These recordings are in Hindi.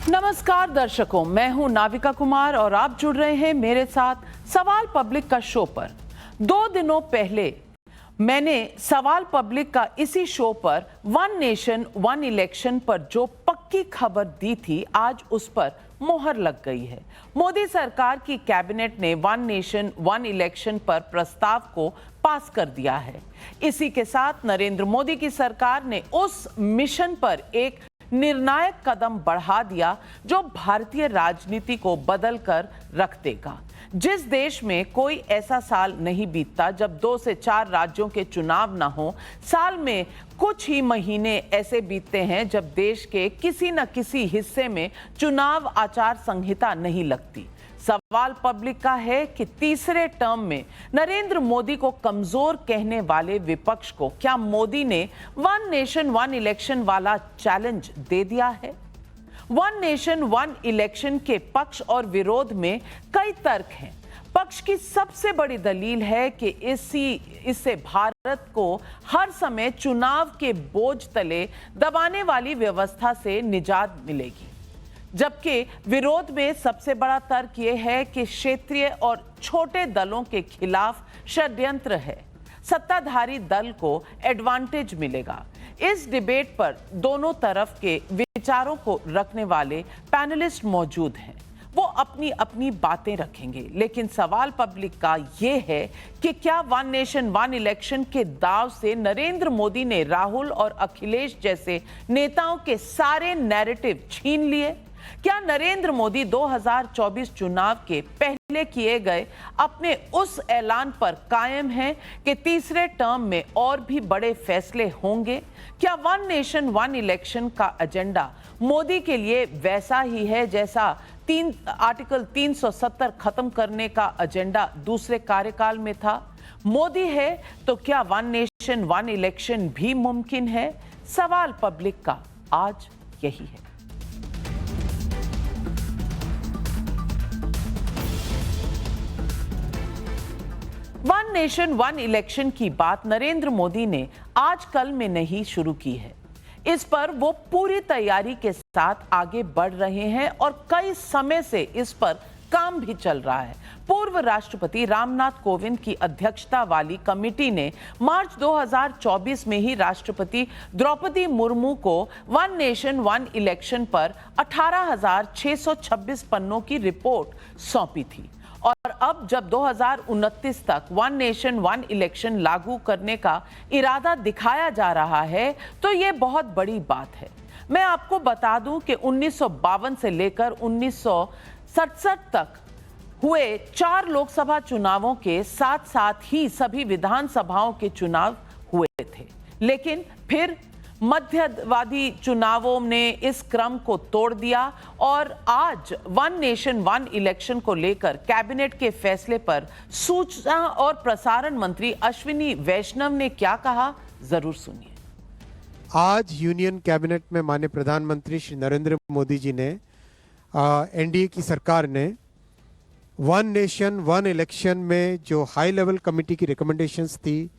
नमस्कार दर्शकों, मैं हूं नाविका कुमार और आप जुड़ रहे हैं मेरे साथ सवाल पब्लिक का शो पर। 2 दिनों पहले मैंने सवाल पब्लिक का इसी शो पर वन नेशन वन इलेक्शन पर जो पक्की खबर दी थी, आज उस पर मोहर लग गई है। मोदी सरकार की कैबिनेट ने वन नेशन वन इलेक्शन पर प्रस्ताव को पास कर दिया है। इसी के साथ नरेंद्र मोदी की सरकार ने उस मिशन पर एक निर्णायक कदम बढ़ा दिया जो भारतीय राजनीति को बदल कर रख देगा। जिस देश में कोई ऐसा साल नहीं बीतता जब 2 से 4 राज्यों के चुनाव ना हो, साल में कुछ ही महीने ऐसे बीतते हैं जब देश के किसी न किसी हिस्से में चुनाव आचार संहिता नहीं लगती। सवाल पब्लिक का है कि तीसरे टर्म में नरेंद्र मोदी को कमजोर कहने वाले विपक्ष को क्या मोदी ने वन नेशन वन इलेक्शन वाला चैलेंज दे दिया है? वन नेशन वन इलेक्शन के पक्ष और विरोध में कई तर्क हैं। पक्ष की सबसे बड़ी दलील है कि इससे भारत को हर समय चुनाव के बोझ तले दबाने वाली व्यवस्था से निजात मिलेगी, जबकि विरोध में सबसे बड़ा तर्क यह है कि क्षेत्रीय और छोटे दलों के खिलाफ षड्यंत्र है, सत्ताधारी दल को एडवांटेज मिलेगा। इस डिबेट पर दोनों तरफ के विचारों को रखने वाले पैनलिस्ट मौजूद हैं। वो अपनी अपनी बातें रखेंगे, लेकिन सवाल पब्लिक का यह है कि क्या वन नेशन वन इलेक्शन के दाव से नरेंद्र मोदी ने राहुल और अखिलेश जैसे नेताओं के सारे नैरेटिव छीन लिए? क्या नरेंद्र मोदी 2024 चुनाव के पहले किए गए अपने उस ऐलान पर कायम हैं कि तीसरे टर्म में और भी बड़े फैसले होंगे? क्या वन नेशन वन इलेक्शन का एजेंडा मोदी के लिए वैसा ही है जैसा आर्टिकल 370 खत्म करने का एजेंडा दूसरे कार्यकाल में था? मोदी है तो क्या वन नेशन वन इलेक्शन भी मुमकिन है? सवाल पब्लिक का आज यही है। वन नेशन वन इलेक्शन की बात नरेंद्र मोदी ने आज कल में नहीं शुरू की है। इस पर वो पूरी तैयारी के साथ आगे बढ़ रहे हैं और कई समय से इस पर काम भी चल रहा है। पूर्व राष्ट्रपति रामनाथ कोविंद की अध्यक्षता वाली कमेटी ने मार्च 2024 में ही राष्ट्रपति द्रौपदी मुर्मू को वन नेशन वन इलेक्शन पर 18,626 पन्नों की रिपोर्ट सौंपी थी और अब जब 2029 तक वन नेशन वन इलेक्शन लागू करने का इरादा दिखाया जा रहा है तो ये बहुत बड़ी बात है। मैं आपको बता दूं कि 1952 से लेकर 1967 तक हुए 4 लोकसभा चुनावों के साथ साथ ही सभी विधानसभाओं के चुनाव हुए थे, लेकिन फिर मध्यवादी चुनावों ने इस क्रम को तोड़ दिया और आज वन नेशन वन इलेक्शन को लेकर कैबिनेट के फैसले पर सूचना और प्रसारण मंत्री अश्विनी वैष्णव ने क्या कहा, जरूर सुनिए। आज यूनियन कैबिनेट में माननीय प्रधानमंत्री श्री नरेंद्र मोदी जी ने एनडीए की सरकार ने वन नेशन वन इलेक्शन में जो हाई लेवल कमेटी की रिकमेंडेशंस थी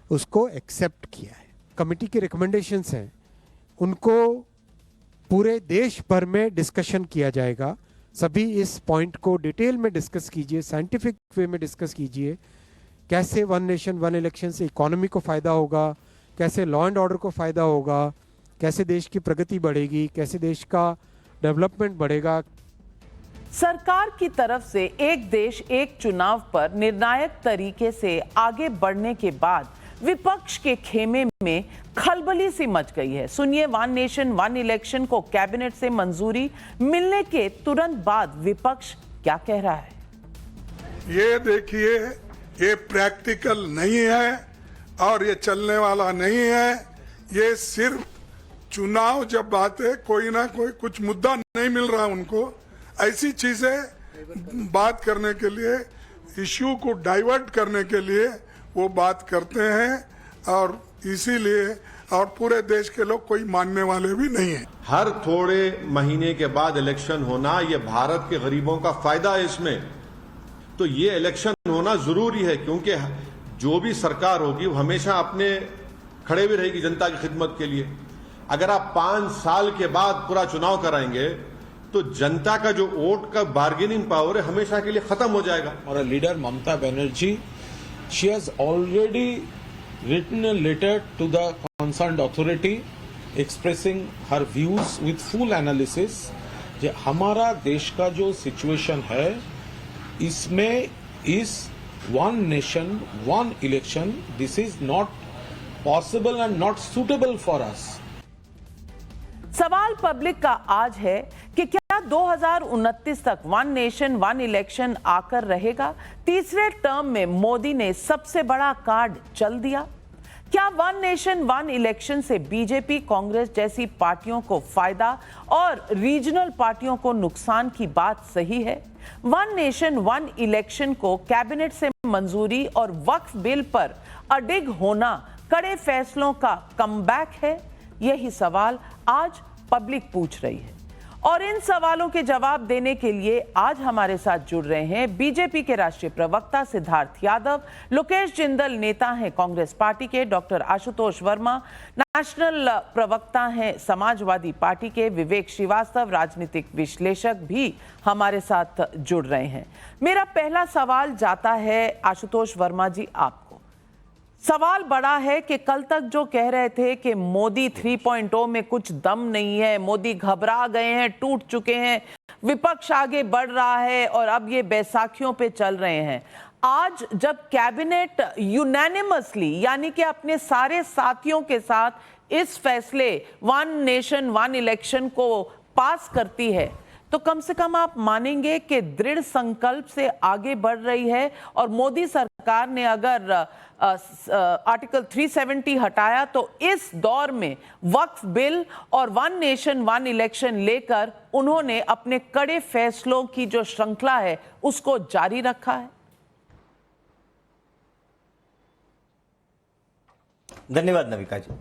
उसको एक्सेप्ट किया है। कमेटी की रिकमेंडेशंस हैं, उनको पूरे देश भर में डिस्कशन किया जाएगा। सभी इस पॉइंट को डिटेल में डिस्कस कीजिए, साइंटिफिक वे में डिस्कस कीजिए। कैसे वन नेशन वन इलेक्शन से इकोनॉमी को फ़ायदा होगा, कैसे लॉ एंड ऑर्डर को फ़ायदा होगा, कैसे देश की प्रगति बढ़ेगी, कैसे देश का डेवलपमेंट बढ़ेगा। सरकार की तरफ से एक देश एक चुनाव पर निर्णायक तरीके से आगे बढ़ने के बाद विपक्ष के खेमे में खलबली सी मच गई है। सुनिए, वन नेशन वन इलेक्शन को कैबिनेट से मंजूरी मिलने के तुरंत बाद विपक्ष क्या कह रहा है। ये देखिए, ये प्रैक्टिकल नहीं है और ये चलने वाला नहीं है। ये सिर्फ चुनाव जब बात है, कोई ना कोई कुछ मुद्दा नहीं मिल रहा उनको, ऐसी चीजें बात करने के लिए, इश्यू को डाइवर्ट करने के लिए वो बात करते हैं और इसीलिए और पूरे देश के लोग कोई मानने वाले भी नहीं है। हर थोड़े महीने के बाद इलेक्शन होना, ये भारत के गरीबों का फायदा है इसमें। तो ये इलेक्शन होना जरूरी है क्योंकि जो भी सरकार होगी वो हमेशा अपने खड़े भी रहेगी जनता की खिदमत के लिए। अगर आप 5 साल के बाद पूरा चुनाव कराएंगे तो जनता का जो वोट का बार्गेनिंग पावर है हमेशा के लिए खत्म हो जाएगा। Our leader Mamata Banerjee, she has already written a letter to the concerned authority expressing her views with full analysis कि हमारा देश का जो सिचुएशन है इसमें इस one nation one election this is not possible and not suitable for us। सवाल पब्लिक का आज है कि क्या 2029 तक वन नेशन वन इलेक्शन आकर रहेगा? तीसरे टर्म में मोदी ने सबसे बड़ा कार्ड चल दिया। क्या वन नेशन वन इलेक्शन से बीजेपी कांग्रेस जैसी पार्टियों को फायदा और रीजनल पार्टियों को नुकसान की बात सही है? वन नेशन वन इलेक्शन को कैबिनेट से मंजूरी और वक्फ बिल पर अडिग होना कड़े फैसलों का कमबैक है? यही सवाल आज पब्लिक पूछ रही है और इन सवालों के जवाब देने के लिए आज हमारे साथ जुड़ रहे हैं बीजेपी के राष्ट्रीय प्रवक्ता सिद्धार्थ यादव, लोकेश जिंदल नेता हैं कांग्रेस पार्टी के, डॉक्टर आशुतोष वर्मा नेशनल प्रवक्ता हैं समाजवादी पार्टी के, विवेक श्रीवास्तव राजनीतिक विश्लेषक भी हमारे साथ जुड़ रहे हैं। मेरा पहला सवाल जाता है आशुतोष वर्मा जी आपको। सवाल बड़ा है कि कल तक जो कह रहे थे कि मोदी 3.0 में कुछ दम नहीं है, मोदी घबरा गए हैं, टूट चुके हैं, विपक्ष आगे बढ़ रहा है और अब ये बैसाखियों पे चल रहे हैं। आज जब कैबिनेट यूनानिमसली यानी कि अपने सारे साथियों के साथ इस फैसले वन नेशन वन इलेक्शन को पास करती है तो कम से कम आप मानेंगे कि दृढ़ संकल्प से आगे बढ़ रही है और मोदी सरकार ने अगर आर्टिकल 370 हटाया तो इस दौर में वक्फ बिल और वन नेशन वन इलेक्शन लेकर उन्होंने अपने कड़े फैसलों की जो श्रृंखला है उसको जारी रखा है। धन्यवाद नविका जी।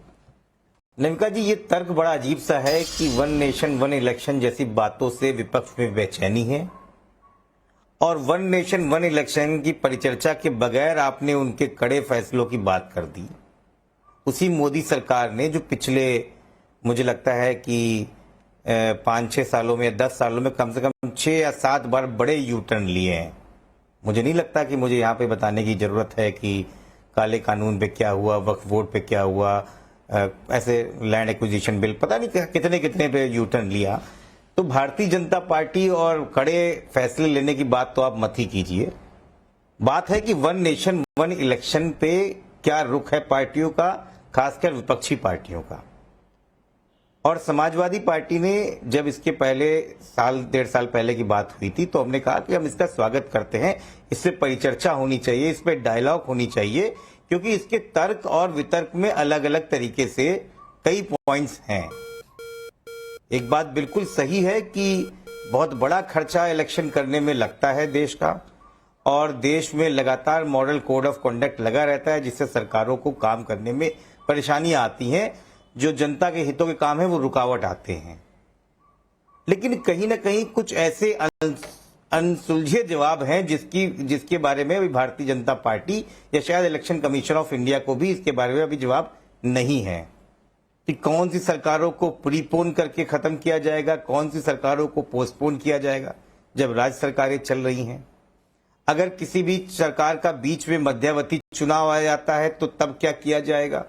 नविका जी, ये तर्क बड़ा अजीब सा है कि वन नेशन वन इलेक्शन जैसी बातों से विपक्ष में बेचैनी है और वन नेशन वन इलेक्शन की परिचर्चा के बगैर आपने उनके कड़े फैसलों की बात कर दी। उसी मोदी सरकार ने जो पिछले मुझे लगता है कि 5-6 सालों में 10 सालों में कम से कम 6 या 7 बार बड़े यू टर्न लिए हैं। मुझे नहीं लगता कि मुझे यहाँ पे बताने की जरूरत है कि काले कानून पे क्या हुआ, वक्फ बोर्ड पे क्या हुआ, ऐसे लैंड एक्विजिशन बिल, पता नहीं कितने कितने पे यू टर्न लिया। तो भारतीय जनता पार्टी और कड़े फैसले लेने की बात तो आप मत ही कीजिए। बात है कि वन नेशन वन इलेक्शन पे क्या रुख है पार्टियों का, खासकर विपक्षी पार्टियों का। और समाजवादी पार्टी ने जब इसके पहले साल 1.5 साल पहले की बात हुई थी तो हमने कहा कि हम इसका स्वागत करते हैं, इस पे परिचर्चा होनी चाहिए, इस पे डायलॉग होनी चाहिए, क्योंकि इसके तर्क और वितर्क में अलग अलग तरीके से कई पॉइंट्स हैं। एक बात बिल्कुल सही है कि बहुत बड़ा खर्चा इलेक्शन करने में लगता है देश का, और देश में लगातार मॉडल कोड ऑफ कंडक्ट लगा रहता है जिससे सरकारों को काम करने में परेशानियां आती हैं, जो जनता के हितों के काम है वो रुकावट आते हैं। लेकिन कहीं ना कहीं कुछ ऐसे अनसुलझे जवाब हैं जिसके बारे में अभी भारतीय जनता पार्टी या शायद इलेक्शन कमीशन ऑफ इंडिया को भी इसके बारे में अभी जवाब नहीं है कि कौन सी सरकारों को प्रीपोन करके खत्म किया जाएगा, कौन सी सरकारों को पोस्टपोन किया जाएगा जब राज्य सरकारें चल रही हैं। अगर किसी भी सरकार का बीच में मध्यावधि चुनाव आ जाता है तो तब क्या किया जाएगा,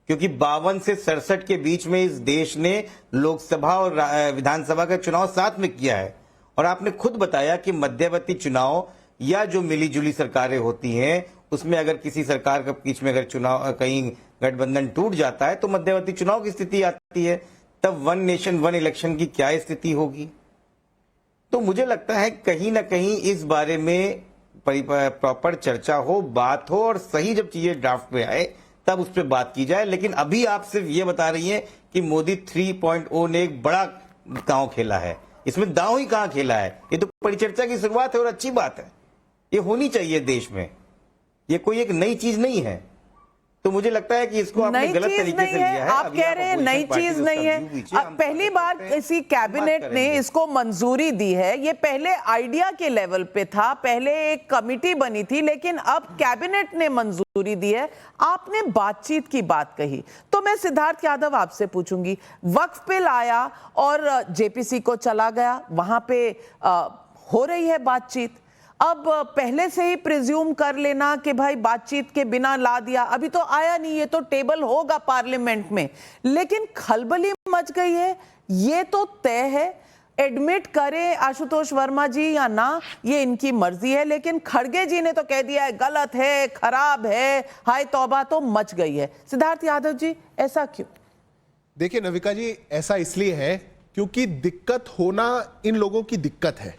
क्योंकि 52 से 67 के बीच में इस देश ने लोकसभा और विधानसभा का चुनाव साथ में किया है। और आपने खुद बताया कि मध्यवर्ती चुनाव या जो मिलीजुली सरकारें होती हैं उसमें अगर किसी सरकार के बीच में अगर चुनाव कहीं गठबंधन टूट जाता है तो मध्यवर्ती चुनाव की स्थिति आती है, तब वन नेशन वन इलेक्शन की क्या स्थिति होगी। तो मुझे लगता है कहीं ना कहीं इस बारे में प्रॉपर चर्चा हो, बात हो, और सही जब चीजें ड्राफ्ट में आए तब उस पर बात की जाए। लेकिन अभी आप सिर्फ ये बता रही हैं कि मोदी 3.0 ने एक बड़ा दांव खेला है। इसमें दांव ही कहां खेला है, ये तो परिचर्चा की शुरुआत है और अच्छी बात है, ये होनी चाहिए देश में, ये कोई एक नई चीज नहीं है। तो मुझे लगता है कि इसको आपने नई गलत चीज तरीके नहीं से लिया है। है। आप अभी कह रहे हैं opposition नई party चीज से नहीं उसका है। view दीजिए, हम पहली बात बार करते हैं, किसी हम बात कैबिनेट ने करेंगे। इसको मंजूरी दी है। ये पहले आइडिया के लेवल पे था, पहले एक कमिटी बनी थी, लेकिन अब कैबिनेट ने मंजूरी दी है। आपने बातचीत की बात कही, तो मैं सिद्धार्थ यादव आपसे पूछूंगी, वक्फ बिल आया और जेपीसी को चला गया, वहां पे हो रही है बातचीत। अब पहले से ही प्रिज्यूम कर लेना कि भाई बातचीत के बिना ला दिया, अभी तो आया नहीं, ये तो टेबल होगा पार्लियामेंट में, लेकिन खलबली मच गई है, ये तो तय है। एडमिट करें आशुतोष वर्मा जी या ना, ये इनकी मर्जी है, लेकिन खड़गे जी ने तो कह दिया है गलत है, खराब है, हाय तौबा, तो मच गई है। सिद्धार्थ यादव जी, ऐसा क्यों? देखिए नविका जी, ऐसा इसलिए है क्योंकि दिक्कत होना इन लोगों की दिक्कत है,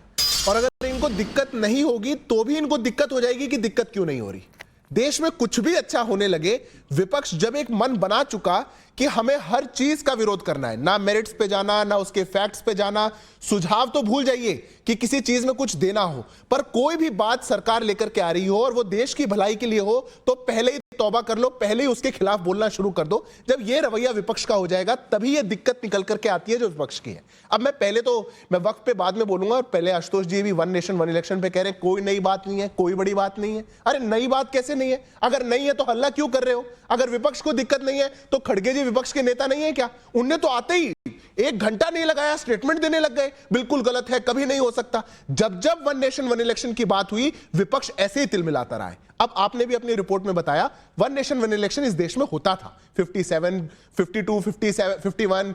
और अगर इनको दिक्कत नहीं होगी तो भी इनको दिक्कत हो जाएगी कि दिक्कत क्यों नहीं हो रही। देश में कुछ भी अच्छा होने लगे, विपक्ष जब एक मन बना चुका कि हमें हर चीज का विरोध करना है, ना मेरिट्स पे जाना, ना उसके फैक्ट्स पे जाना, सुझाव तो भूल जाइए कि किसी चीज में कुछ देना हो, पर कोई भी बात सरकार लेकर के आ रही हो और वो देश की भलाई के लिए हो, तो पहले ही तौबा कर लो, पहले ही उसके खिलाफ बोलना शुरू कर दो। जब ये रवैया विपक्ष का हो जाएगा तभी ये दिक्कत निकल करके आती है जो विपक्ष की है। अब मैं वक्त पे बाद में बोलूंगा, और पहले आशुतोष जी भी वन नेशन वन इलेक्शन पे कह रहे हैं कोई नई बात नहीं है, कोई बड़ी बात नहीं है। अरे नई बात कैसे नहीं है? अगर नहीं है तो हल्ला क्यों कर रहे हो? अगर विपक्ष को दिक्कत नहीं है तो खड़गे जी विपक्ष के नेता नहीं है क्या? उनने तो आते ही 1 घंटा नहीं लगाया, स्टेटमेंट देने लग गए, बिल्कुल गलत है, कभी नहीं हो सकता। जब जब वन नेशन वन इलेक्शन की बात हुई, विपक्ष ऐसे ही तिलमिलाता रहा है। अब आपने भी अपनी रिपोर्ट में बताया, वन नेशन वन इलेक्शन इस देश में होता था, 57, 52, 57, 51,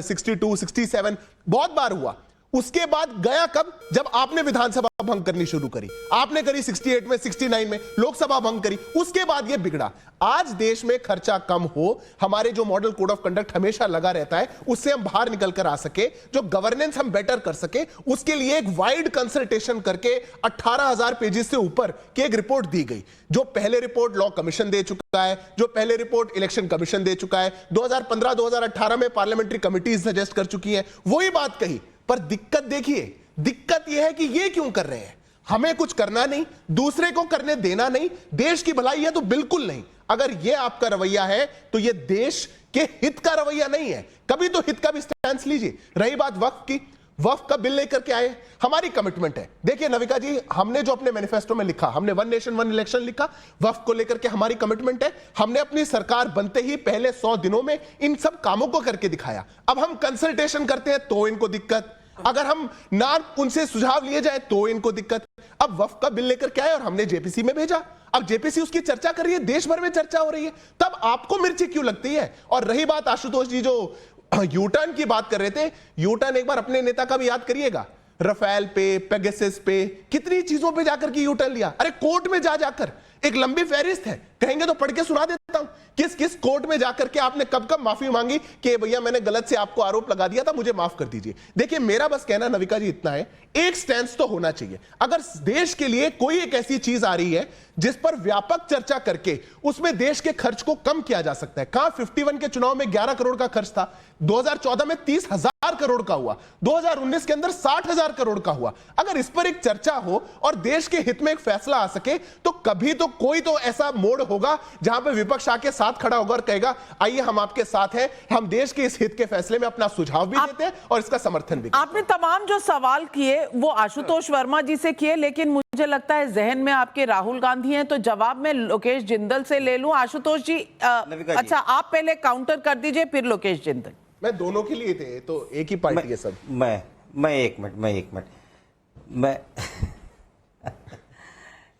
62, 67 बहुत बार हुआ। उसके बाद गया कब? जब आपने विधानसभा भंग करनी शुरू करी। आपने करी 68 में, 69 में लोकसभा भंग करी, उसके बाद यह बिगड़ा। आज देश में खर्चा कम हो, हमारे जो मॉडल कोड ऑफ कंडक्ट हमेशा लगा रहता है, उससे हम बाहर निकल कर आ सके, जो गवर्नेंस हम बेटर कर सके, उसके लिए एक वाइड कंसल्टेशन करके 18,000 पेजेस से ऊपर की एक रिपोर्ट दी गई। जो पहले रिपोर्ट लॉ कमीशन दे चुका है, जो पहले रिपोर्ट इलेक्शन कमीशन दे चुका है, 2015-2018 में पार्लियामेंट्री कमिटीज सजेस्ट कर चुकी है, वही बात कही। पर दिक्कत देखिए, दिक्कत यह है कि ये क्यों कर रहे हैं? हमें कुछ करना नहीं, दूसरे को करने देना नहीं, देश की भलाई है तो बिल्कुल नहीं। अगर ये आपका रवैया है तो ये देश के हित का रवैया नहीं है। कभी तो हित का भी स्टैंड लीजिए। रही बात वक्फ की, वक्फ का बिल लेकर के आए, हमारी कमिटमेंट है। देखिए नविका जी, हमने जो अपने मैनिफेस्टो में लिखा, हमने वन नेशन वन इलेक्शन लिखा, वक्फ को लेकर के हमारी कमिटमेंट है। हमने अपनी सरकार बनते ही पहले 100 दिनों में इन सब कामों को करके दिखाया। अब हम कंसल्टेशन करते हैं तो इनको दिक्कत, अगर हम ना उनसे सुझाव लिए जाए तो इनको दिक्कत। अब वक्फ का बिल लेकर के आए और हमने जेपीसी में भेजा, अब जेपीसी उसकी चर्चा कर रही है, देश भर में चर्चा हो रही है, तब आपको मिर्ची क्यों लगती है? और रही बात आशुतोष जी जो यूटर्न की बात कर रहे थे, यूटर्न एक बार अपने नेता का भी याद करिएगा। रफेल पे, पेगासस पे, कितनी चीजों पे जाकर के यूटर्न लिया। अरे कोर्ट में जाकर एक लंबी फहरिस्त है, कहेंगे तो पढ़ के सुना देता हूं, किस किस कोर्ट में जाकर के आपने कब कब माफी मांगी कि भैया मैंने गलत से आपको आरोप लगा दिया था, मुझे माफ कर दीजिए। देखिए मेरा बस कहना नविका जी इतना है, एक स्टैंड तो होना चाहिए। अगर देश के लिए कोई एक ऐसी चीज आ रही है जिस पर व्यापक चर्चा करके उसमें देश के खर्च को कम किया जा सकता है। कहां 51 के चुनाव में 11 करोड़ का खर्च था, 2014 में 30,000 करोड़ का हुआ, 2019 के अंदर 60,000 करोड़ का हुआ। अगर इस पर एक चर्चा हो और देश के हित में एक फैसला आ सके तो कभी तो कोई तो ऐसा मोड़ होगा जहां पे विपक्ष आके साथ खड़ा होगा और कहेगा आइए हम आपके साथ हैं, हम देश के इस हित के फैसले में अपना सुझाव भी देते हैं और इसका समर्थन भी। आपने तमाम जो सवाल किए वो आशुतोष वर्मा जी से किए, लेकिन मुझे लगता है जहन में आपके राहुल गांधी हैं, तो जवाब मैं लोकेश जिंदल से ले लूं। आशुतोष जी, अच्छा आप पहले काउंटर कर दीजिए, फिर लोकेश जिंदल। मैं दोनों के लिए थे, तो एक ही पार्टी है सब। मैं एक मिनट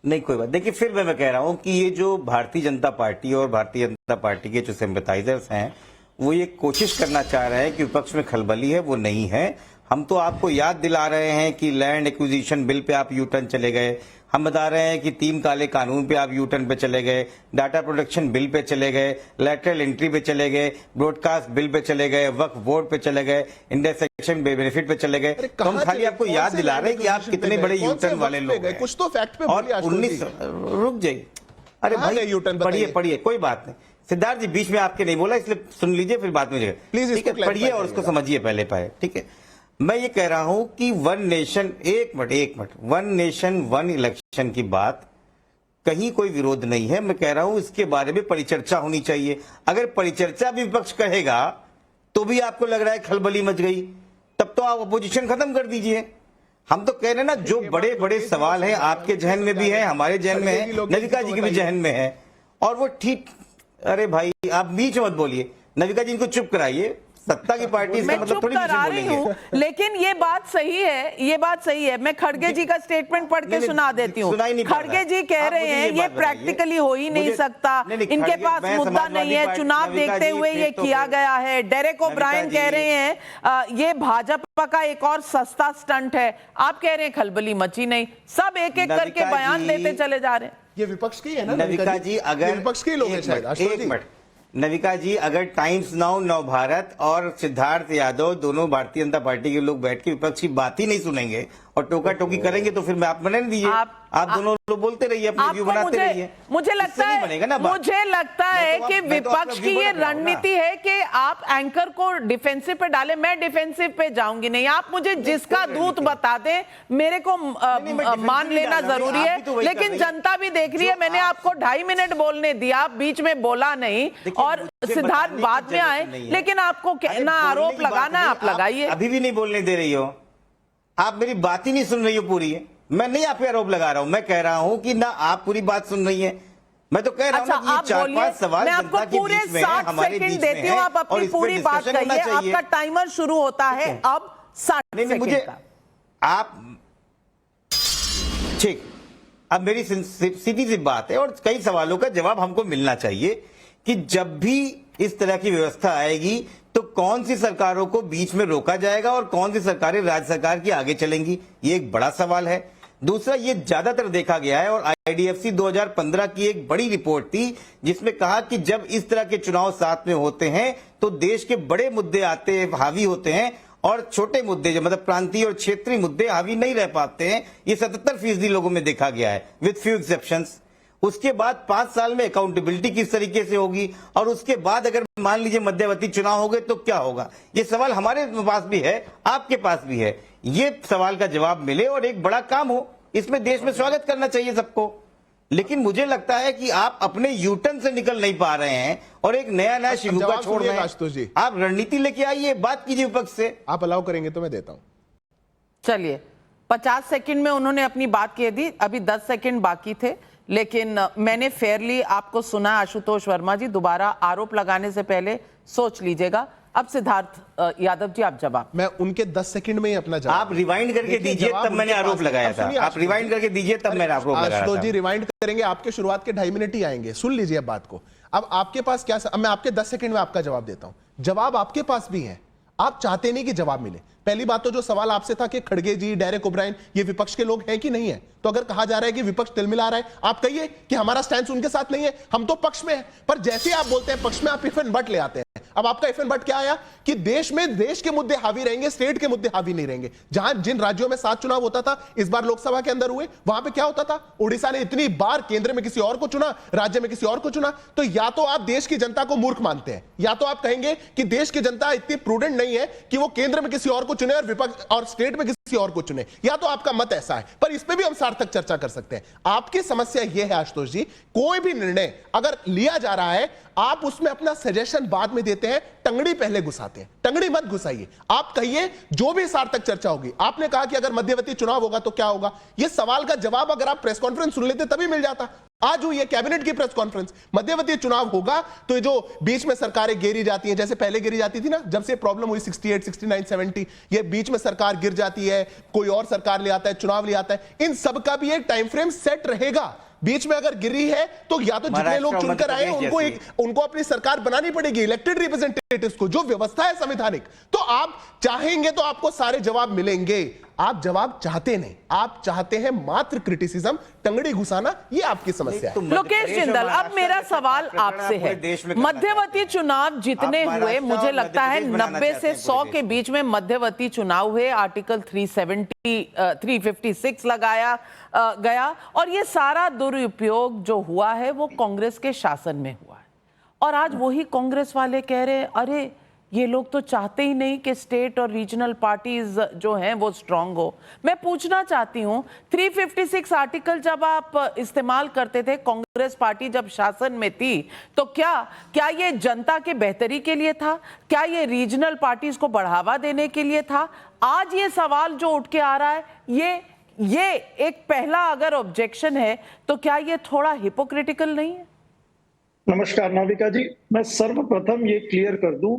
नहीं कोई बात। देखिए फिर मैं कह रहा हूं कि ये जो भारतीय जनता पार्टी और भारतीय जनता पार्टी के जो सिंपैथाइजर्स हैं, वो ये कोशिश करना चाह रहे हैं कि विपक्ष में खलबली है, वो नहीं है। हम तो आपको याद दिला रहे हैं कि लैंड एक्विजिशन बिल पे आप यू टर्न चले गए, हम बता रहे हैं कि 3 काले कानून पे आप यू टर्न पे चले गए, डाटा प्रोटेक्शन बिल पे चले गए, लैटरल एंट्री पे चले गए, ब्रॉडकास्ट बिल पे चले गए, वक्फ बोर्ड पे चले गए, इंडेक्सेशन बेनिफिट पे चले गए। तो हम खाली आपको याद दिला रहे हैं कि आप कितने बड़े यू टर्न वाले लोग हैं। कुछ तो फैक्ट पे और 19 रुक जाइए, अरे भाई पढ़िए कोई बात नहीं। सिद्धार्थ जी बीच में आपके नहीं बोला, इसलिए सुन लीजिए, फिर बात में प्लीज पढ़िए और उसको समझिए पहले पाए, ठीक है। मैं ये कह रहा हूं कि वन नेशन, एक minute, one nation one election की बात कहीं कोई विरोध नहीं है। मैं कह रहा हूं इसके बारे में परिचर्चा होनी चाहिए। अगर परिचर्चा भी विपक्ष कहेगा तो भी आपको लग रहा है खलबली मच गई, तब तो आप अपोजिशन खत्म कर दीजिए। हम तो कह रहे हैं ना, जो बड़े बड़े सवाल हैं आपके जहन में भी है, हमारे जहन में है, नविका जी के भी जहन में है, और वो ठीक। अरे भाई आप बीच मत बोलिए, नविका जी इनको चुप कराइए। सत्ता की पार्टी इसका मतलब थोड़ी करा रही हूँ, लेकिन ये बात सही है, ये बात सही है। मैं खड़गे जी का स्टेटमेंट पढ़ के सुना देती हूँ। खड़गे जी कह रहे हैं ये प्रैक्टिकली हो ही नहीं सकता, इनके पास मुद्दा नहीं है, चुनाव देखते हुए ये किया गया है। डेरेक ओब्रायन कह रहे हैं ये भाजपा का एक और सस्ता स्टंट है। आप कह रहे हैं खलबली मची नहीं, सब एक एक करके बयान देते चले जा रहे हैं। ये विपक्ष की है ना नविका जी, अगर विपक्ष के लोग हैं शायद। एक मिनट नविका जी, अगर टाइम्स नाउ, नव भारत और सिद्धार्थ यादव दोनों भारतीय जनता पार्टी के लोग बैठ के विपक्ष की बात ही नहीं सुनेंगे और टोका टोकी करेंगे तो फिर मैं आप मना दीजिए, आप दोनों लोग बोलते रहिए, अपने व्यू बनाते रहिए। मुझे लगता है कि विपक्ष की ये रणनीति है कि आप एंकर को डिफेंसिव पे डालें। मैं डिफेंसिव पे जाऊंगी नहीं, आप मुझे जिसका दूत बता दें, मेरे को मान लेना जरूरी है। लेकिन जनता भी देख रही है। मैंने आपको 2.5 मिनट बोलने दिया, आप बीच में बोला नहीं और सिद्धार्थ बाद में आए, लेकिन आपको कहना आरोप लगाना आप लगाइए। अभी भी नहीं बोलने दे रही हो, आप मेरी बात ही नहीं सुन रही हो पूरी। मैं नहीं आप पे आरोप लगा रहा हूं, मैं कह रहा हूं कि ना आप पूरी बात सुन रही हैं। मैं तो कह रहा हूं कि ये 4-5 सवाल जनता के बीच में है, हमारे बीच में है, आप अपनी पूरी बात कहिए। आपका टाइमर शुरू होता है अब 60 सेकंड का। आप ठीक, अब मेरी सीधी सी बात है और कई सवालों का जवाब हमको मिलना चाहिए कि जब भी इस तरह की व्यवस्था आएगी तो कौन सी सरकारों को बीच में रोका जाएगा और कौन सी सरकारें राज्य सरकार की आगे चलेंगी, ये एक बड़ा सवाल है। दूसरा, ये ज्यादातर देखा गया है और आईडीएफसी 2015 की एक बड़ी रिपोर्ट थी जिसमें कहा कि जब इस तरह के चुनाव साथ में होते हैं तो देश के बड़े मुद्दे आते हैं, हावी होते हैं, और छोटे मुद्दे जो मतलब प्रांतीय और क्षेत्रीय मुद्दे हावी नहीं रह पाते हैं। ये 77% लोगों में देखा गया है, विद फ्यू एक्सेप्शंस। उसके बाद 5 साल में अकाउंटेबिलिटी किस तरीके से होगी, और उसके बाद अगर मान लीजिए मध्यवर्ती चुनाव हो गए तो क्या होगा। ये सवाल हमारे पास भी है, आपके पास भी है। ये सवाल का जवाब मिले और एक बड़ा काम हो, इसमें देश में स्वागत करना चाहिए सबको। लेकिन मुझे लगता है कि आप अपने यूटर्न से निकल नहीं पा रहे हैं और एक नया शिगुका छोड़ रहे हैं। आप रणनीति लेके आइए, बात कीजिए विपक्ष से। आप अलाउ करेंगे तो मैं देता हूं। चलिए, 50 सेकंड में उन्होंने अपनी बात कह दी, अभी 10 सेकंड बाकी थे, लेकिन मैंने फेयरली आपको सुना। आशुतोष वर्मा जी, दोबारा आरोप लगाने से पहले सोच लीजिएगा। अब सिद्धार्थ यादव जी, आप जवाब। मैं उनके 10 सेकंड में ही अपना जवाब। आप रिवाइंड करके दीजिए, तब मैंने आरोप लगाया था। आप रिवाइंड करके दीजिए, तब मैंने आरोप लगाया था। जी रिवाइंड करेंगे, आपके शुरुआत के 2.5 मिनट ही आएंगे। सुन लीजिए अब बात को। अब आपके पास क्या, अब मैं आपके 10 सेकंड में आपका जवाब देता हूं। जवाब आपके पास भी है, आप चाहते नहीं कि जवाब मिले। पहली बात तो जो सवाल आपसे था कि खड़गे जी, डेरेक ओब्रायन ये विपक्ष के लोग हैं कि नहीं है, तो अगर कहा जा रहा है कि विपक्ष तिलमिला रहा है, आप कहिए कि हमारा स्टैंड उनके साथ नहीं है, हम तो पक्ष में है। पर जैसे आप बोलते हैं पक्ष में, आप इफ एंड बट ले आते हैं। अब आपका इफ एंड बट क्या आया कि देश में देश के मुद्दे हावी रहेंगे, स्टेट के मुद्दे हावी नहीं रहेंगे। जहां जिन राज्यों में 7 चुनाव होता था, इस बार लोकसभा के अंदर हुए, वहां पे क्या होता था, उड़ीसा ने इतनी बार केंद्र में किसी और को चुना, राज्य में किसी और को चुना। तो या तो आप देश की जनता को मूर्ख मानते हैं, या तो आप कहेंगे कि देश की जनता इतनी प्रूडेंट नहीं है कि वो केंद्र में किसी और को चुने और विपक्ष और स्टेट में किसी और को चुने, या तो आपका मत ऐसा है। पर इस पे भी हम सार्थक चर्चा कर सकते हैं। आपकी समस्या यह है आशुतोष जी, कोई भी निर्णय अगर लिया जा रहा है, आप उसमें अपना सजेशन बाद में देते हैं, टंगड़ी पहले घुसाते हैं। टंगड़ी मत घुसाइए, आप कहिए जो भी सार्थक चर्चा होगी। आपने कहा कि अगर मध्यवर्ती चुनाव होगा तो क्या होगा, यह सवाल का जवाब अगर आप प्रेस कॉन्फ्रेंस सुन लेते तभी मिल जाता। आज हुई है कैबिनेट की प्रेस कॉन्फ्रेंस, मध्यवर्ती चुनाव होगा तो जो बीच में सरकारें गिरी जाती हैं, जैसे पहले गिरी जाती थी ना, जब से प्रॉब्लम हुई 68, 69, 70, ये बीच में सरकार गिर जाती है, कोई और सरकार ले आता है, चुनाव ले आता है, इन सब का भी एक टाइम फ्रेम सेट रहेगा। बीच में अगर गिरी है तो या तो जितने लोग चुनकर आए उनको अपनी सरकार बनानी पड़ेगी, इलेक्टेड रिप्रेजेंटेटिव्स को, जो व्यवस्था है संवैधानिक। तो आप चाहेंगे तो आपको सारे जवाब मिलेंगे। आप जवाब चाहते नहीं, आप चाहते हैं मात्र क्रिटिसिज्म, टंगड़ी घुसाना। ये आपकी समस्या है। लोकेश जिंदल, अब मेरा सवाल आपसे है, मध्यवर्ती चुनाव जितने हुए, मुझे लगता है 90 से 100 के बीच में मध्यवर्ती चुनाव हुए, आर्टिकल 356 लगाया गया, और ये सारा दुरुपयोग जो हुआ है वो कांग्रेस के शासन में हुआ है। और आज वही कांग्रेस वाले कह रहे हैं, अरे ये लोग तो चाहते ही नहीं कि स्टेट और रीजनल पार्टीज जो हैं वो स्ट्रांग हो। मैं पूछना चाहती हूं, 356 आर्टिकल जब आप इस्तेमाल करते थे, कांग्रेस पार्टी जब शासन में थी, तो क्या ये जनता के बेहतरी के लिए था? क्या ये रीजनल पार्टीज को बढ़ावा देने के लिए था? आज ये सवाल जो उठ के आ रहा है, ये एक पहला अगर ऑब्जेक्शन है, तो क्या ये थोड़ा हिपोक्रिटिकल नहीं है? नमस्कार नाविका जी, मैं सर्वप्रथम ये क्लियर कर दूं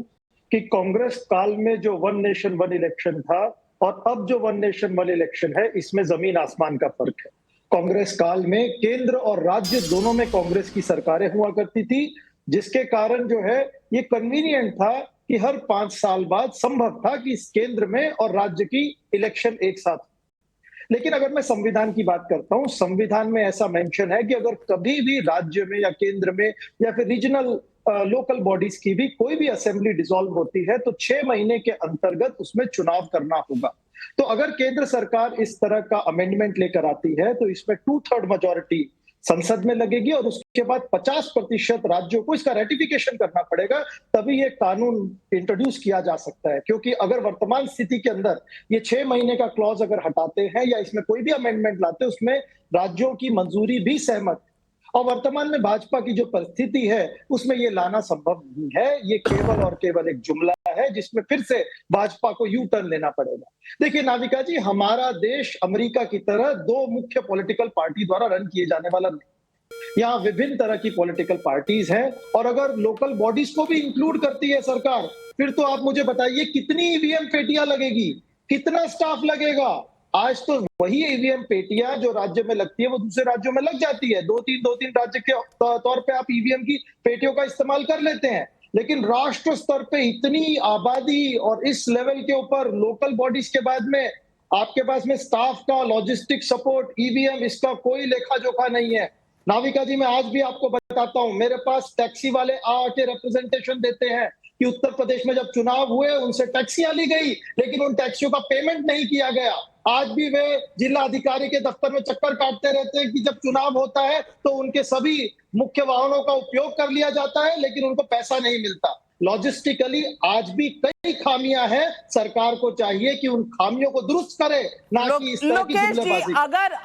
कि कांग्रेस काल में जो वन नेशन वन इलेक्शन था और अब जो वन नेशन वन इलेक्शन है, इसमें जमीन आसमान का फर्क है। कांग्रेस काल में केंद्र और राज्य दोनों में कांग्रेस की सरकारें हुआ करती थी, जिसके कारण जो है ये कन्वीनियंट था कि हर 5 साल बाद संभव था कि इस केंद्र में और राज्य की इलेक्शन एक साथ। लेकिन अगर मैं संविधान की बात करता हूं, संविधान में ऐसा मेंशन है कि अगर कभी भी राज्य में या केंद्र में या फिर रीजनल लोकल बॉडीज की भी कोई भी असेंबली डिसॉल्व होती है तो 6 महीने के अंतर्गत उसमें चुनाव करना होगा। तो अगर केंद्र सरकार इस तरह का अमेंडमेंट लेकर आती है तो इसमें 2/3 मेजॉरिटी संसद में लगेगी और उसके बाद 50% राज्यों को इसका रेटिफिकेशन करना पड़ेगा, तभी ये कानून इंट्रोड्यूस किया जा सकता है। क्योंकि अगर वर्तमान स्थिति के अंदर ये 6 महीने का क्लॉज अगर हटाते हैं या इसमें कोई भी अमेंडमेंट लाते हैं, उसमें राज्यों की मंजूरी भी सहमत, और वर्तमान में भाजपा की जो परिस्थिति है उसमें ये लाना संभव नहीं है। ये केवल और केवल एक जुमला है जिसमें फिर से भाजपा को यू टर्न लेना पड़ेगा। देखिए नाविका जी, हमारा देश अमेरिका की तरह 2 मुख्य पॉलिटिकल पार्टी द्वारा रन किए जाने वाला नहीं। यहाँ विभिन्न तरह की पॉलिटिकल पार्टीज हैं और अगर लोकल बॉडीज को भी इंक्लूड करती है सरकार, फिर तो आप मुझे बताइए कितनी ईवीएम पेटियां लगेगी, कितना स्टाफ लगेगा। आज तो वही ईवीएम पेटियां जो राज्य में लगती है वो दूसरे राज्यों में लग जाती है। 2-3 राज्य के तौर पे आप ईवीएम की पेटियों का इस्तेमाल कर लेते हैं, लेकिन राष्ट्र स्तर पे इतनी आबादी और इस लेवल के ऊपर लोकल बॉडीज के बाद में आपके पास में स्टाफ का, लॉजिस्टिक सपोर्ट, ईवीएम, इसका कोई लेखा जोखा नहीं है। नाविका जी, मैं आज भी आपको बताता हूं, मेरे पास टैक्सी वाले आके रिप्रेजेंटेशन देते हैं कि उत्तर प्रदेश में जब चुनाव हुए उनसे टैक्सियां ली गई, लेकिन उन टैक्सियों का पेमेंट नहीं किया गया। आज भी वे जिला अधिकारी के दफ्तर में चक्कर काटते रहते हैं कि जब चुनाव होता है तो उनके सभी मुख्य वाहनों का उपयोग कर लिया जाता है, लेकिन उनको पैसा नहीं मिलता। लॉजिस्टिकली आज भी कई खामियां हैं। सरकार को चाहिए कि उन खामियों को दुरुस्त करे, ना कि इस तरह की जुमलेबाजी।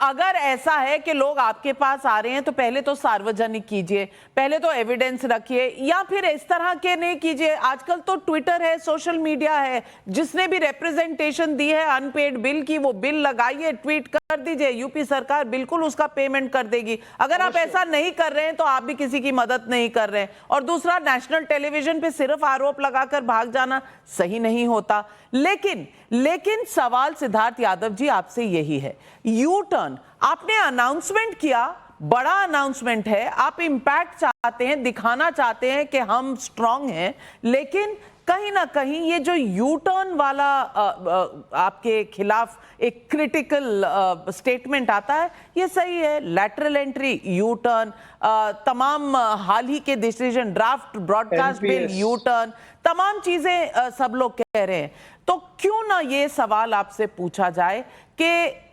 अगर ऐसा है कि लोग आपके पास आ रहे हैं तो पहले तो सार्वजनिक कीजिए, पहले तो एविडेंस रखिए, या फिर इस तरह के नहीं कीजिए। आजकल तो ट्विटर है, सोशल मीडिया है, जिसने भी रिप्रेजेंटेशन दी है अनपेड बिल की, वो बिल लगाइए, ट्वीट कर दीजिए, यूपी सरकार बिल्कुल उसका पेमेंट कर देगी। अगर आप ऐसा नहीं कर रहे हैं तो आप भी किसी की मदद नहीं कर रहे हैं। और दूसरा, नेशनल टेलीविजन पे सिर्फ आरोप लगाकर भाग जाना सही नहीं होता। लेकिन सवाल सिद्धार्थ यादव जी आपसे यही है, यू टर्न आपने अनाउंसमेंट किया, बड़ा अनाउंसमेंट है, आप इंपैक्ट चाहते हैं, दिखाना चाहते हैं कि हम स्ट्रांग हैं, लेकिन कहीं ना कहीं ये जो यू टर्न वाला आपके खिलाफ एक क्रिटिकल स्टेटमेंट आता है, ये सही है। लैटरल एंट्री, यू टर्न, तमाम हाल ही के decision, draft broadcast bill, U turn, तमाम चीजें सब लोग कह रहे हैं। तो क्यों ना ये सवाल आपसे पूछा जाए कि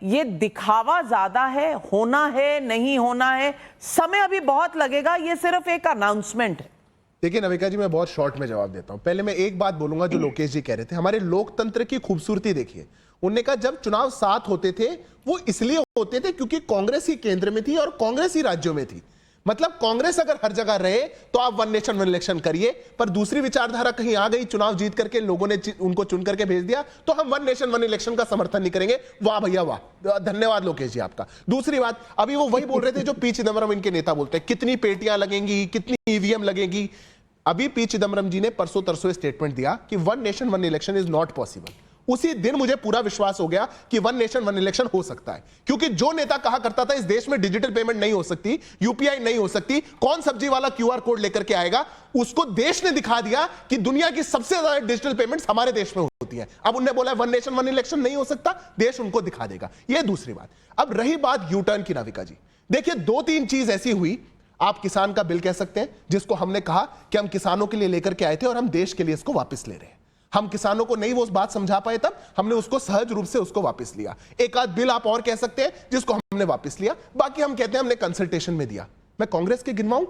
ये दिखावा ज्यादा है, होना है, नहीं होना है? समय अभी बहुत लगेगा, ये सिर्फ एक अनाउंसमेंट है। देखिए नविका जी, मैं बहुत शॉर्ट में जवाब देता हूं। पहले मैं एक बात बोलूंगा जो लोकेश जी कह रहे थे, हमारे लोकतंत्र की खूबसूरती देखिए। उन्होंने कहा जब चुनाव साथ होते थे वो इसलिए होते थे क्योंकि कांग्रेस ही केंद्र में थी और कांग्रेस ही राज्यों में थी। मतलब कांग्रेस अगर हर जगह रहे तो आप वन नेशन वन इलेक्शन करिए, पर दूसरी विचारधारा कहीं आ गई, चुनाव जीत करके लोगों ने उनको चुन करके भेज दिया, तो हम वन नेशन वन इलेक्शन का समर्थन नहीं करेंगे। वाह भैया वाह, धन्यवाद लोकेश जी आपका। दूसरी बात, अभी वो वही बोल रहे थे जो पी चिदम्बरम इनके नेता बोलते हैं, कितनी पेटियां लगेंगी, कितनी ईवीएम लगेगी। अभी पी चिदम्बरम जी ने परसों तरसों स्टेटमेंट दिया कि one nation one election is not possible. उसी दिन मुझे पूरा विश्वास हो गया कि वन नेशन वन इलेक्शन हो सकता है, क्योंकि जो नेता कहा करता था इस देश में डिजिटल पेमेंट नहीं हो सकती, यूपीआई नहीं हो सकती, कौन सब्जी वाला क्यूआर कोड लेकर के आएगा, उसको देश ने दिखा दिया कि दुनिया की सबसे ज्यादा डिजिटल पेमेंट्स हमारे देश में होती है। अब उन्होंने बोला वन नेशन वन इलेक्शन नहीं हो सकता, देश उनको दिखा देगा। यह दूसरी बात। अब रही बात यू टर्न की, नाविका जी देखिए 2-3 चीज ऐसी हुई। आप किसान का बिल कह सकते हैं, जिसको हमने कहा कि हम किसानों के लिए लेकर के आए थे और हम देश के लिए इसको वापस ले रहे हैं। हम किसानों को नहीं वो बात समझा पाए, तब हमने उसको सहज रूप से उसको वापस लिया। एक आध बिल आप और कह सकते हैं जिसको हमने वापस लिया, बाकी हम कहते हैं हमने कंसल्टेशन में दिया। मैं कांग्रेस के गिनवाऊं,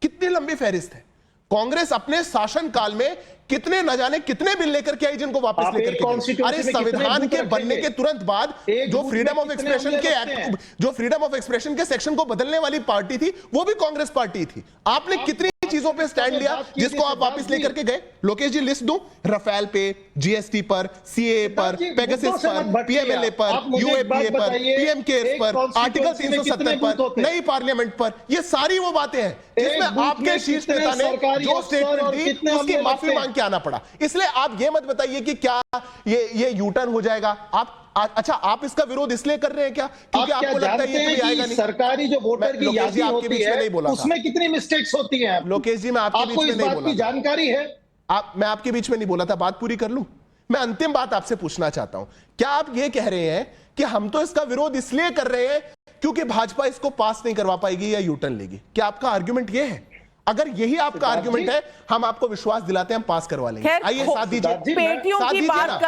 कितनी लंबी फहरिस्त है। कांग्रेस अपने शासन काल में कितने न जाने कितने बिल लेकर के आई जिनको वापस लेकर के गई। अरे संविधान के बनने के तुरंत बाद जो फ्रीडम ऑफ एक्सप्रेशन के एक्ट, जो फ्रीडम ऑफ एक्सप्रेशन के सेक्शन को बदलने वाली पार्टी थी वो भी कांग्रेस पार्टी थी। आपने कितनी चीजों पे स्टैंड लिया जिसको आप वापस लेकर के गए? लोकेश जी लिस्ट दूं, रफेल पे, जीएसटी पर, सीए पर, पेगासस पर, पीएमएलए पर, यूएपीए पर, पीएम केयर्स पर, आर्टिकल 370 पर, नई पार्लियामेंट पर, ये सारी वो बातें हैं जिसमें आपके शीर्ष नेता ने जो स्टेटमेंट दी उसकी माफी मांग के आना पड़ा। इसलिए आप ये मत बताइए कि क्या ये यू टर्न हो जाएगा। आप अच्छा, आप इसका विरोध इसलिए कर रहे हैं क्या क्योंकि आपको लगता है ये कभी आएगा नहीं? सरकारी जो वोटर की यादी होती है उसमें कितनी मिस्टेक्स होती हैं? लोकेश जी, मैं आपके बीच में नहीं बोला, जानकारी है? मैं आपके बीच में नहीं बोला था, बात पूरी कर लूं। मैं अंतिम बात आपसे पूछना चाहता हूं, क्या आप ये कह रहे हैं कि हम तो इसका विरोध इसलिए कर रहे हैं क्योंकि भाजपा इसको पास नहीं करवा पाएगी या यू टर्न लेगी? क्या आपका आर्गुमेंट ये है? अगर यही आपका आर्गुमेंट है, हम आपको विश्वास दिलाते हैं, हम पास करवा लेंगे। आइए साथ दीजिए। पेटियों की बात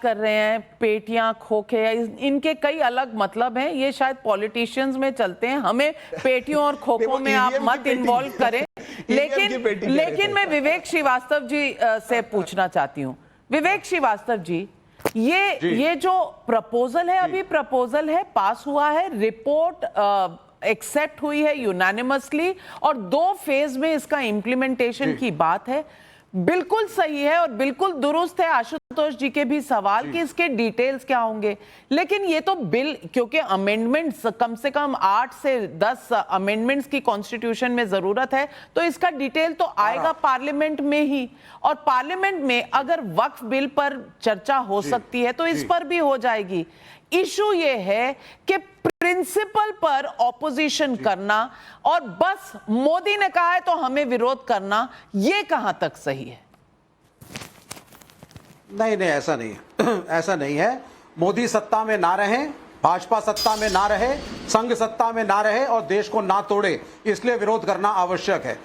कर रहे हैं, पेटियां, खोखे, इनके कई अलग मतलब हैं। ये शायद पॉलिटिशियंस में चलते हैं, हमें पेटियों और खोखों में आप मत इन्वॉल्व करें। लेकिन मैं विवेक श्रीवास्तव जी से पूछना चाहती हूँ। विवेक श्रीवास्तव जी, ये जो प्रपोजल है, अभी प्रपोजल है, पास हुआ है, रिपोर्ट एक्सेप्ट हुई है यूनानिमसली, और 2 फेज में इसका इम्प्लीमेंटेशन की बात है। बिल्कुल सही है और बिल्कुल दुरुस्त है आशुतोष जी के भी सवाल कि इसके डिटेल्स क्या होंगे। लेकिन ये तो बिल, क्योंकि अमेंडमेंट्स कम से कम 8 से 10 अमेंडमेंट्स की कॉन्स्टिट्यूशन में जरूरत है, तो इसका डिटेल तो आएगा पार्लियामेंट में ही। और पार्लियामेंट में अगर वक्फ बिल पर चर्चा हो सकती है तो इस पर भी हो जाएगी। इशू ये है कि प्रिंसिपल पर ऑपोजिशन करना और बस मोदी ने कहा है तो हमें विरोध करना, ये कहां तक सही है? नहीं, ऐसा नहीं है। ऐसा नहीं है। मोदी सत्ता में ना रहे, भाजपा सत्ता में ना रहे, संघ सत्ता में ना रहे और देश को ना तोड़े, इसलिए विरोध करना आवश्यक है।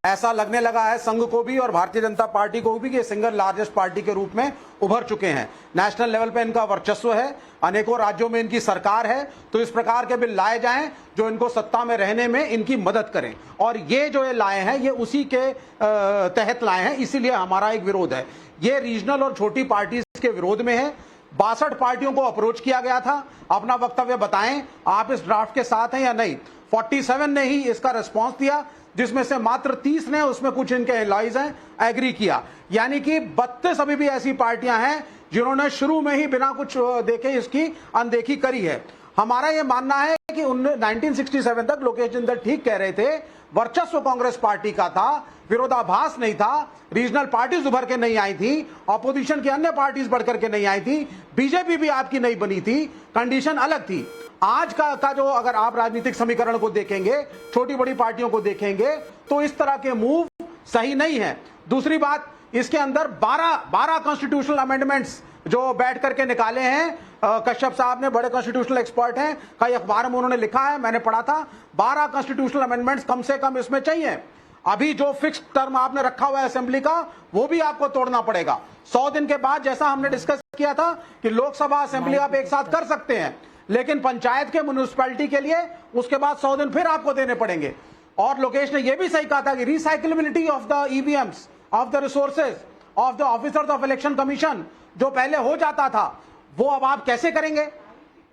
ऐसा लगने लगा है संघ को भी और भारतीय जनता पार्टी को भी कि ये सिंगल लार्जेस्ट पार्टी के रूप में उभर चुके हैं। नेशनल लेवल पे इनका वर्चस्व है, अनेकों राज्यों में इनकी सरकार है, तो इस प्रकार के बिल लाए जाएं जो इनको सत्ता में रहने में इनकी मदद करें। और ये जो ये लाए हैं, ये उसी के तहत लाए हैं, इसीलिए हमारा एक विरोध है। ये रीजनल और छोटी पार्टी के विरोध में है। 62 पार्टियों को अप्रोच किया गया था, अपना वक्तव्य बताएं आप इस ड्राफ्ट के साथ हैं या नहीं। 47 ने ही इसका रिस्पॉन्स दिया, जिसमें से मात्र 30 ने, उसमें कुछ इनके एलाइज हैं, एग्री किया। यानी कि 32 अभी भी ऐसी पार्टियां हैं जिन्होंने शुरू में ही बिना कुछ देखे इसकी अनदेखी करी है। हमारा यह मानना है कि 1967 तक लोकेश जिंदल ठीक कह रहे थे, वर्चस्व कांग्रेस पार्टी का था, विरोधाभास नहीं था, रीजनल पार्टीज उभर के नहीं आई थी, ऑपोजिशन की अन्य पार्टीज बढ़कर के नहीं आई थी, बीजेपी भी आपकी नहीं बनी थी, कंडीशन अलग थी। आज का जो अगर आप राजनीतिक समीकरण को देखेंगे, छोटी बड़ी पार्टियों को देखेंगे, तो इस तरह के मूव सही नहीं है। दूसरी बात, इसके अंदर 12 कॉन्स्टिट्यूशनल अमेंडमेंट्स जो बैठ करके निकाले हैं, कश्यप साहब ने, बड़े कॉन्स्टिट्यूशनल एक्सपर्ट हैं, कई अखबार में उन्होंने लिखा है, मैंने पढ़ा था, 12 कॉन्स्टिट्यूशनल अमेंडमेंट्स कम से कम इसमें चाहिए। अभी जो फिक्स टर्म आपने रखा हुआ है असेंबली का, वो भी आपको तोड़ना पड़ेगा। 100 दिन के बाद, जैसा हमने डिस्कस किया था कि लोकसभा असेंबली आप एक साथ कर सकते हैं, लेकिन पंचायत के, म्युनिसिपैलिटी के लिए उसके बाद 100 दिन फिर आपको देने पड़ेंगे। और लोकेश ने यह भी सही कहा था कि recyclability of the EVMs, of the resources, of the officers of election commission, जो पहले हो जाता था, वो अब आप कैसे करेंगे?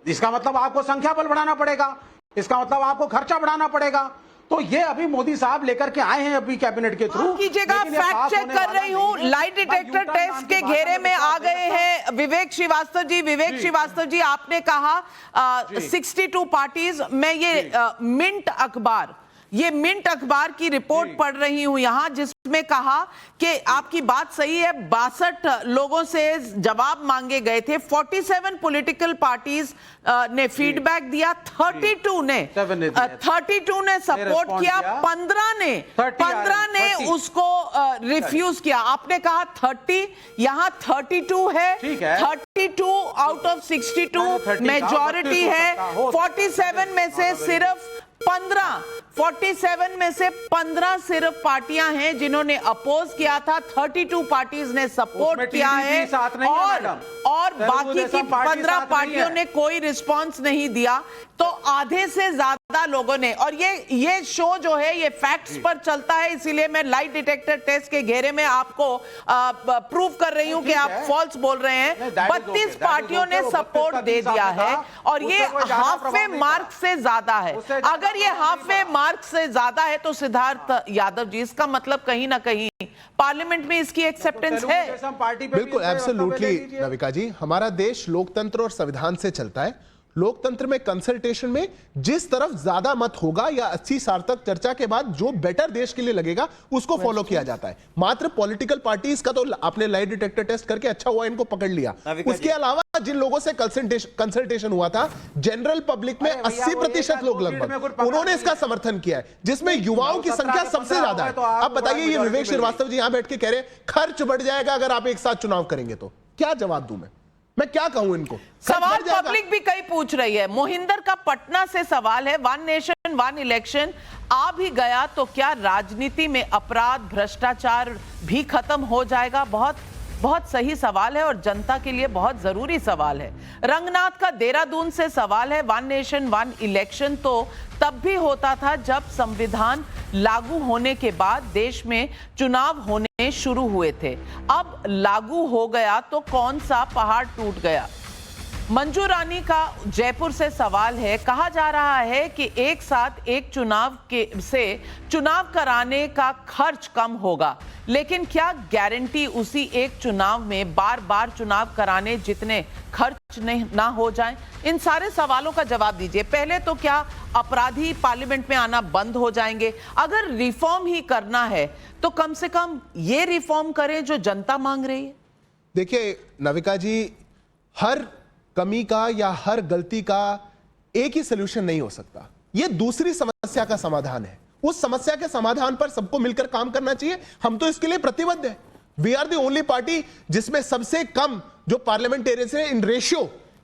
इसका मतलब आपको संख्या बल बढ़ाना पड़ेगा, इसका मतलब आपको खर्चा बढ़ाना पड़ेगा। तो ये अभी मोदी साहब लेकर के आए हैं अभी कैबिनेट के थ्रू। कीजिएगा, फैक्ट चेक कर रही हूँ, लाइट डिटेक्टर टेस्ट के घेरे में आ गए हैं विवेक श्रीवास्तव जी। विवेक श्रीवास्तव जी, आपने कहा 62 पार्टीज, मैं ये मिंट अखबार की रिपोर्ट पढ़ रही हूं यहां, जिसमें कहा कि आपकी बात सही है, 62 लोगों से जवाब मांगे गए थे, 47 पॉलिटिकल पार्टीज ने फीडबैक दिया, 32 ने सपोर्ट किया, 15 ने उसको रिफ्यूज किया। आपने कहा 30, यहां 32 है, 32 आउट ऑफ 62 मेजॉरिटी है। 47 में से सिर्फ 47 में से 15 सिर्फ पार्टियां हैं जिन्होंने अपोज किया था, 32 पार्टीज ने सपोर्ट किया है। और और बाकी की 15 पार्टियों ने कोई रिस्पांस नहीं दिया, तो आधे से ज्यादा लोगों ने, और ये शो जो है ये फैक्ट्स पर चलता है, इसीलिए मैं लाइट डिटेक्टर टेस्ट के घेरे में आपको प्रूव कर रही हूं कि आप फॉल्स बोल रहे हैं। 32 पार्टियों ने सपोर्ट दे दिया है और ये हाफवे मार्क से ज्यादा है। अगर ये हाफवे मार्क से ज्यादा है तो सिद्धार्थ यादव जी, इसका मतलब कहीं ना कहीं पार्लियामेंट में इसकी एक्सेप्टेंस है। बिल्कुल, एब्सोल्युटली नविका जी, हमारा देश लोकतंत्र और संविधान से चलता है। लोकतंत्र में कंसल्टेशन में जिस तरफ ज्यादा मत होगा या 80 साल तक चर्चा के बाद जो बेटर देश के लिए लगेगा उसको फॉलो किया जाता है। मात्र पॉलिटिकल पार्टीज का तो आपने लाइट डिटेक्टर टेस्ट करके अच्छा हुआ इनको पकड़ लिया। उसके अलावा जिन लोगों से कंसल्टेशन हुआ था, जनरल पब्लिक में 80% लोग लगभग उन्होंने इसका समर्थन किया है, जिसमें युवाओं की संख्या सबसे ज्यादा है। अब बताइए, ये विवेक श्रीवास्तव जी यहां बैठ के कह रहे हैं खर्च बढ़ जाएगा अगर आप एक साथ चुनाव करेंगे, तो क्या जवाब दूं मैं क्या कहूं इनको? सवाल पब्लिक भी कई पूछ रही है। मोहिंदर का पटना से सवाल है, 1 नेशन 1 इलेक्शन आ भी गया तो क्या राजनीति में अपराध भ्रष्टाचार भी खत्म हो जाएगा? बहुत सही सवाल है और जनता के लिए बहुत जरूरी सवाल है। रंगनाथ का देहरादून से सवाल है, 1 नेशन 1 इलेक्शन तो तब भी होता था जब संविधान लागू होने के बाद देश में चुनाव होने शुरू हुए थे। अब लागू हो गया तो कौन सा पहाड़ टूट गया? मंजू रानी का जयपुर से सवाल है, कहा जा रहा है कि एक साथ एक चुनाव से चुनाव कराने का खर्च कम होगा, लेकिन क्या गारंटी उसी एक चुनाव में बार बार चुनाव कराने जितने खर्च ना हो जाएं? इन सारे सवालों का जवाब दीजिए। पहले तो क्या अपराधी पार्लियामेंट में आना बंद हो जाएंगे? अगर रिफॉर्म ही करना है तो कम से कम ये रिफॉर्म करें जो जनता मांग रही है। देखिए नविका जी, हर कमी का या हर गलती का एक ही सलूशन नहीं हो सकता। यह दूसरी समस्या का समाधान है। उस समस्या के समाधान पर सबको मिलकर काम करना चाहिए। हम तो इसके लिए प्रतिबद्ध हैं। We are the only party जिसमें सबसे कम जो पार्लियामेंटेरियंस है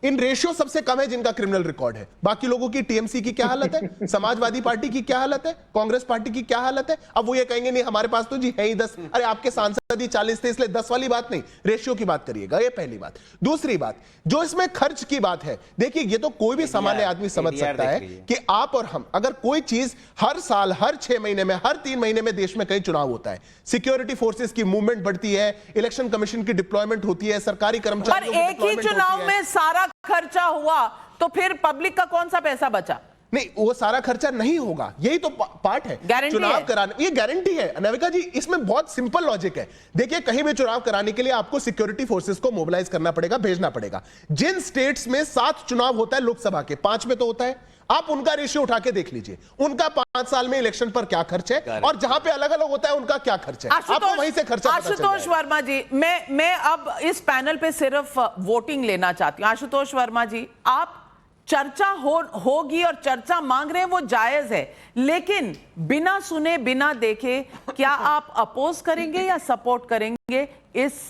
इन रेशियो सबसे कम है जिनका क्रिमिनल रिकॉर्ड है। बाकी लोगों की टीएमसी की क्या हालत है, समाजवादी पार्टी की क्या हालत है, कांग्रेस पार्टी की क्या हालत है। अब वो ये कहेंगे नहीं हमारे पास तो जी है ही 10। अरे आपके सांसद ही 40 थे, इसलिए 10 वाली बात नहीं, रेशियो की बात करिएगा। ये पहली बात। दूसरी बात, जो इसमें खर्च की बात है, देखिए ये तो कोई भी सामान्य आदमी समझ सकता है कि आप और हम अगर कोई चीज हर साल, हर 6 महीने में, हर 3 महीने में देश में कई चुनाव होता है, सिक्योरिटी फोर्सेस की मूवमेंट बढ़ती है, इलेक्शन कमीशन की डिप्लॉयमेंट होती है, सरकारी कर्मचारियों की एक ही चुनाव में सारा खर्चा हुआ तो फिर पब्लिक का कौन सा पैसा बचा? नहीं, वो सारा खर्चा नहीं होगा। यही तो पार्ट है चुनाव कराने। ये गारंटी है नविका जी। इसमें बहुत सिंपल लॉजिक है। देखिए, कहीं भी चुनाव कराने के लिए आपको सिक्योरिटी फोर्सेस को मोबिलाइज करना पड़ेगा, भेजना पड़ेगा। जिन स्टेट्स में 7 चुनाव होता है लोकसभा के, 5 में तो होता है, आप उनका रेशियो उठा के देख लीजिए, उनका 5 साल में इलेक्शन पर क्या खर्च है और जहां पे अलग अलग होता है उनका क्या खर्च है। आपको वहीं से खर्चा पता चल जाएगा। आशुतोष वर्मा जी, मैं अब इस पैनल पे सिर्फ वोटिंग लेना चाहती हूं। आशुतोष वर्मा जी, आप चर्चा होगी और चर्चा मांग रहे हैं, वो जायज है, लेकिन बिना सुने बिना देखे क्या आप अपोज करेंगे या सपोर्ट करेंगे इस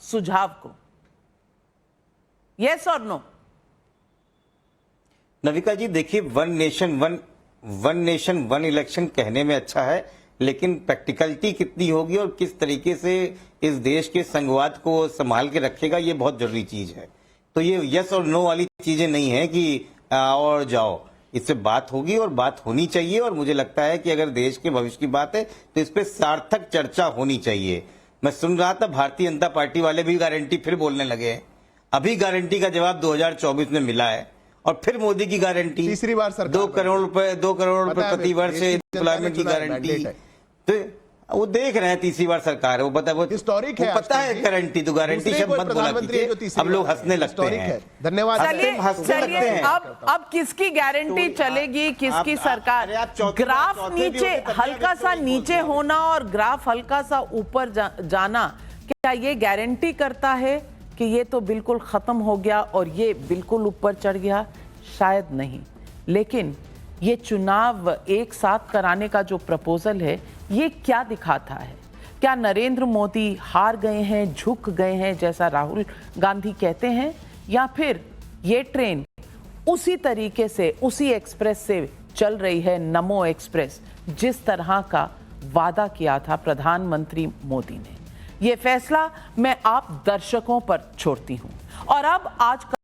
सुझाव को? यस और नो? नविका जी देखिए, 1 नेशन 1 इलेक्शन कहने में अच्छा है, लेकिन प्रैक्टिकलिटी कितनी होगी और किस तरीके से इस देश के संघवाद को संभाल के रखेगा, ये बहुत जरूरी चीज है। तो ये यस और नो वाली चीजें नहीं है कि और जाओ। इससे बात होगी और बात होनी चाहिए, और मुझे लगता है कि अगर देश के भविष्य की बात है तो इस पर सार्थक चर्चा होनी चाहिए। मैं सुन रहा था भारतीय जनता पार्टी वाले भी गारंटी फिर बोलने लगे हैं। अभी गारंटी का जवाब 2024 में मिला है और फिर मोदी की गारंटी, तीसरी बार सरकार 2 करोड़ रुपए प्रति वर्ष एम्प्लॉयमेंट की गारंटी। तो वो देख रहे हैं, तीसरी बार सरकार है, वो पता है, वो हिस्टोरिक है, पता है गारंटी। तो गारंटी शब्द मत बोला कीजिए, अब लोग हंसने लगते हैं। धन्यवाद। चलिए अब किसकी गारंटी चलेगी, किसकी सरकार? ग्राफ नीचे हल्का सा नीचे होना और ग्राफ हल्का सा ऊपर जाना, क्या ये गारंटी करता है कि ये तो बिल्कुल खत्म हो गया और ये बिल्कुल ऊपर चढ़ गया? शायद नहीं। लेकिन ये चुनाव एक साथ कराने का जो प्रपोजल है, ये क्या दिखाता है? क्या नरेंद्र मोदी हार गए हैं, झुक गए हैं जैसा राहुल गांधी कहते हैं, या फिर ये ट्रेन उसी तरीके से, उसी एक्सप्रेस से चल रही है, नमो एक्सप्रेस, जिस तरह का वादा किया था प्रधानमंत्री मोदी ने? ये फैसला मैं आप दर्शकों पर छोड़ती हूं। और अब आज का